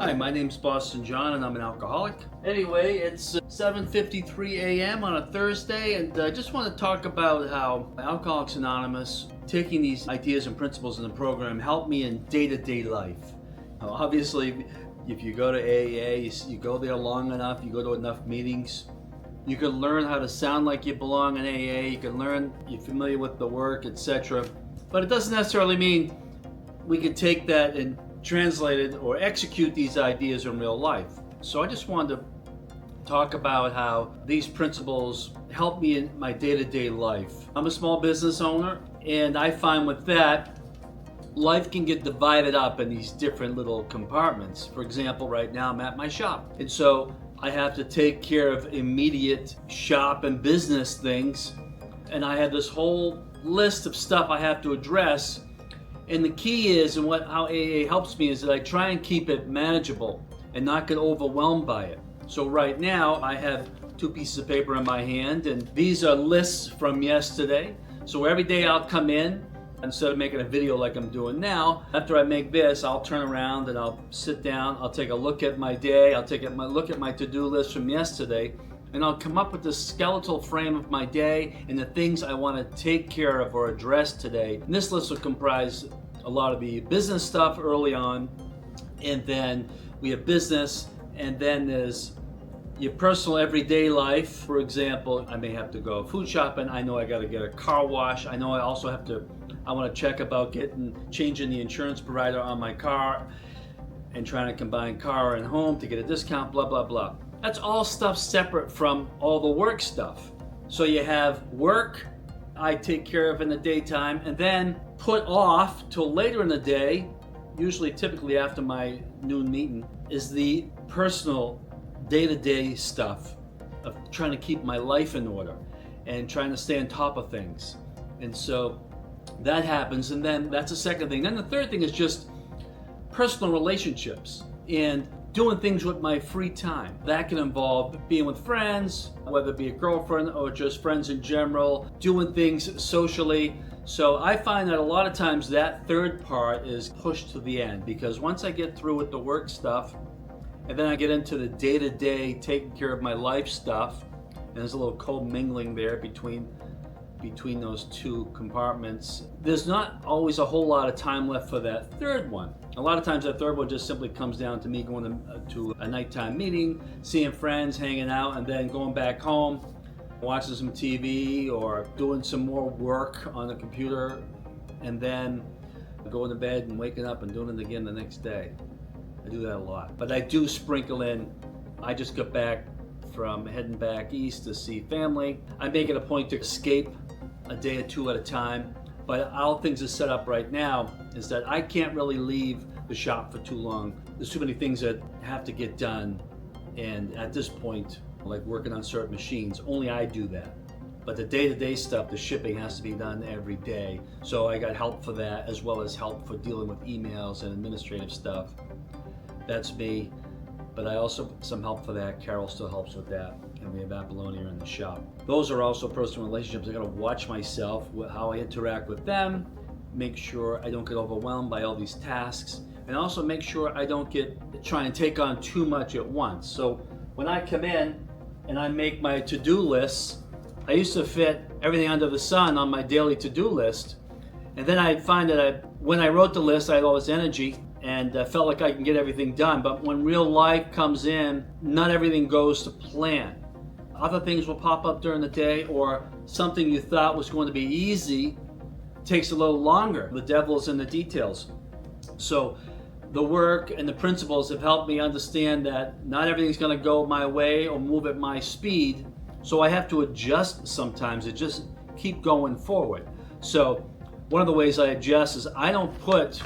Hi, my name's Boston Jon and I'm an alcoholic. Anyway, it's 7:53 a.m. on a Thursday, and I just want to talk about how Alcoholics Anonymous, taking these ideas and principles in the program, helped me in day-to-day life. Obviously, if you go to AA, you go there long enough, you go to enough meetings, you can learn how to sound like you belong in AA, you can learn you're familiar with the work, etc. But it doesn't necessarily mean we can take that and translate it or execute these ideas in real life. So I just wanted to talk about how these principles help me in my day-to-day life. I'm a small business owner, and I find with that, life can get divided up in these different little compartments. For example, right now I'm at my shop, and so I have to take care of immediate shop and business things, and I have this whole list of stuff I have to address. And the key is, and how AA helps me, is that I try and keep it manageable and not get overwhelmed by it. So right now I have 2 pieces of paper in my hand, and these are lists from yesterday. So every day I'll come in, instead of making a video like I'm doing now, after I make this, I'll turn around and I'll sit down, I'll take a look at my day, I'll take a look at my to-do list from yesterday, and I'll come up with the skeletal frame of my day and the things I want to take care of or address today. And this list will comprise a lot of the business stuff early on, and then we have business, and then there's your personal everyday life. For example, I may have to go food shopping, I know I got to get a car wash, I know I also have to, I want to check about changing the insurance provider on my car and trying to combine car and home to get a discount, blah, blah, blah. That's all stuff separate from all the work stuff. So you have work I take care of in the daytime, and then put off till later in the day, usually typically after my noon meeting, is the personal day-to-day stuff of trying to keep my life in order and trying to stay on top of things. And so that happens, and then that's the second thing. Then the third thing is just personal relationships and doing things with my free time. That can involve being with friends, whether it be a girlfriend or just friends in general, doing things socially. So I find that a lot of times that third part is pushed to the end, because once I get through with the work stuff, and then I get into the day-to-day taking care of my life stuff, and there's a little co-mingling there between those 2 compartments, there's not always a whole lot of time left for that third one. A lot of times that third one just simply comes down to me going to a nighttime meeting, seeing friends, hanging out, and then going back home, watching some TV or doing some more work on the computer, and then going to bed and waking up and doing it again the next day. I do that a lot. But I do sprinkle in, I just got back from heading back east to see family. I make it a point to escape a day or 2 at a time. But how things are set up right now is that I can't really leave the shop for too long. There's too many things that have to get done, and at this point, like working on certain machines, only I do that. But the day-to-day stuff, the shipping has to be done every day. So I got help for that, as well as help for dealing with emails and administrative stuff. That's me. But I also some help for that. Carol still helps with that, and we have Apollonia in the shop. Those are also personal relationships. I gotta watch myself, how I interact with them, make sure I don't get overwhelmed by all these tasks, and also make sure I don't try and take on too much at once. So when I come in and I make my to-do lists, I used to fit everything under the sun on my daily to-do list, and then I find that when I wrote the list, I had all this energy and felt like I can get everything done. But when real life comes in, not everything goes to plan. Other things will pop up during the day, or something you thought was going to be easy takes a little longer. The devil's in the details. So the work and the principles have helped me understand that not everything's going to go my way or move at my speed. So I have to adjust sometimes to just keep going forward. So one of the ways I adjust is I don't put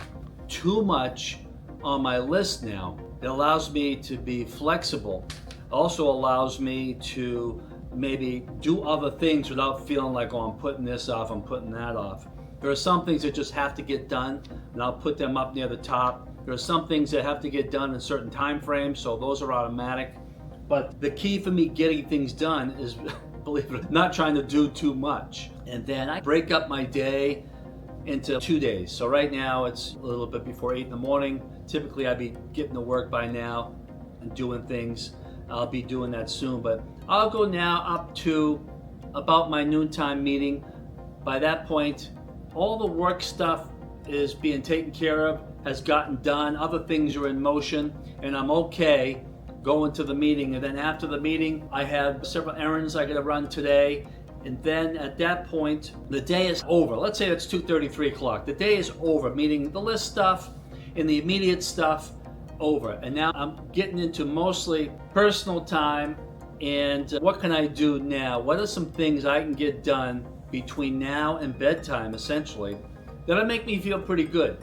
too much on my list now. It allows me to be flexible. It also allows me to maybe do other things without feeling like, oh, I'm putting this off, I'm putting that off. There are some things that just have to get done, and I'll put them up near the top. There are some things that have to get done in certain time frames, so those are automatic. But the key for me getting things done is, believe it or not trying to do too much. And then I break up my day into 2 days. So right now it's a little bit before 8 in the morning, Typically I'd be getting to work by now and doing things. I'll be doing that soon, but I'll go now up to about my noontime meeting. By that point, all the work stuff is being taken care of, has gotten done, other things are in motion, and I'm okay going to the meeting. And then after the meeting, I have several errands I gotta run today. And then at that point, the day is over. Let's say it's 2:30, 3 o'clock. The day is over, meaning the list stuff and the immediate stuff over. And now I'm getting into mostly personal time and what can I do now? What are some things I can get done between now and bedtime, essentially, that'll make me feel pretty good?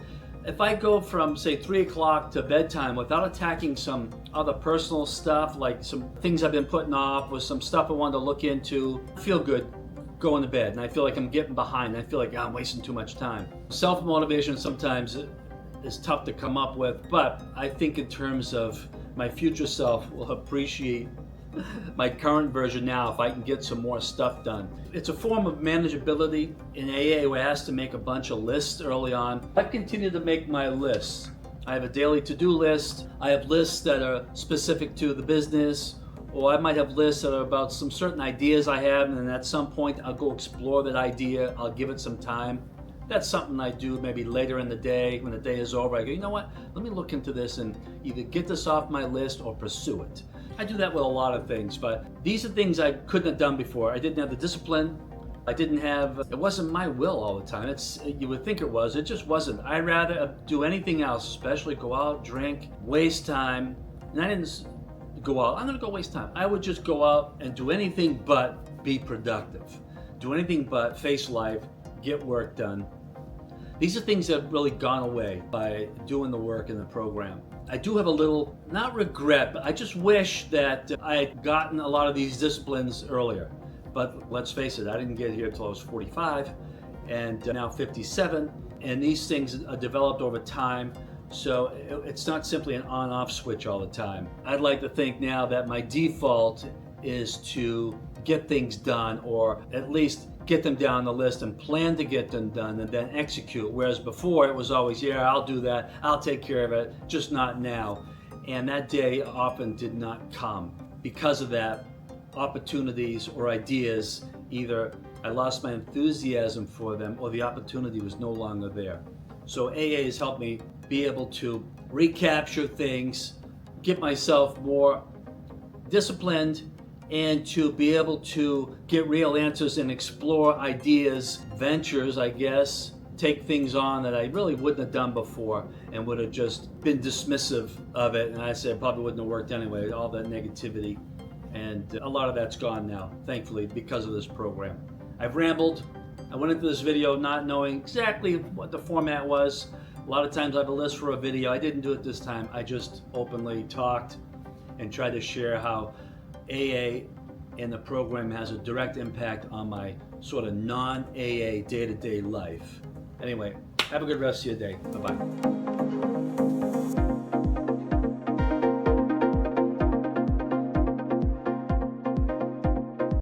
If I go from, say, 3 o'clock to bedtime without attacking some other personal stuff, like some things I've been putting off or some stuff I wanted to look into, I feel good going to bed, and I feel like I'm getting behind. I feel like I'm wasting too much time. Self-motivation sometimes is tough to come up with, but I think in terms of my future self will appreciate my current version now if I can get some more stuff done. It's a form of manageability in AA where I asked to make a bunch of lists early on. I've continued to make my lists. I have a daily to-do list. I have lists that are specific to the business, or I might have lists that are about some certain ideas I have, and then at some point I'll go explore that idea. I'll give it some time. That's something I do maybe later in the day when the day is over. I go, you know what? Let me look into this and either get this off my list or pursue it. I do that with a lot of things, but these are things I couldn't have done before. I didn't have the discipline. It wasn't my will all the time. You would think it was, it just wasn't. I'd rather do anything else, especially go out, drink, waste time. And I didn't go out, I'm gonna go waste time. I would just go out and do anything but be productive. Do anything but face life, get work done. These are things that have really gone away by doing the work in the program. I do have a little, not regret, but I just wish that I had gotten a lot of these disciplines earlier. But let's face it, I didn't get here until I was 45 and now 57. And these things are developed over time. So it's not simply an on-off switch all the time. I'd like to think now that my default is to get things done, or at least get them down the list and plan to get them done and then execute. Whereas before it was always, yeah, I'll do that, I'll take care of it, just not now. And that day often did not come. Because of that, opportunities or ideas, either I lost my enthusiasm for them or the opportunity was no longer there. So AA has helped me be able to recapture things, get myself more disciplined, and to be able to get real answers and explore ideas, ventures, I guess, take things on that I really wouldn't have done before and would have just been dismissive of it. And I said probably wouldn't have worked anyway, all that negativity. And a lot of that's gone now, thankfully, because of this program. I've rambled. I went into this video not knowing exactly what the format was. A lot of times I have a list for a video. I didn't do it this time. I just openly talked and tried to share how AA and the program has a direct impact on my sort of non-AA day-to-day life. Anyway, have a good rest of your day. Bye-bye.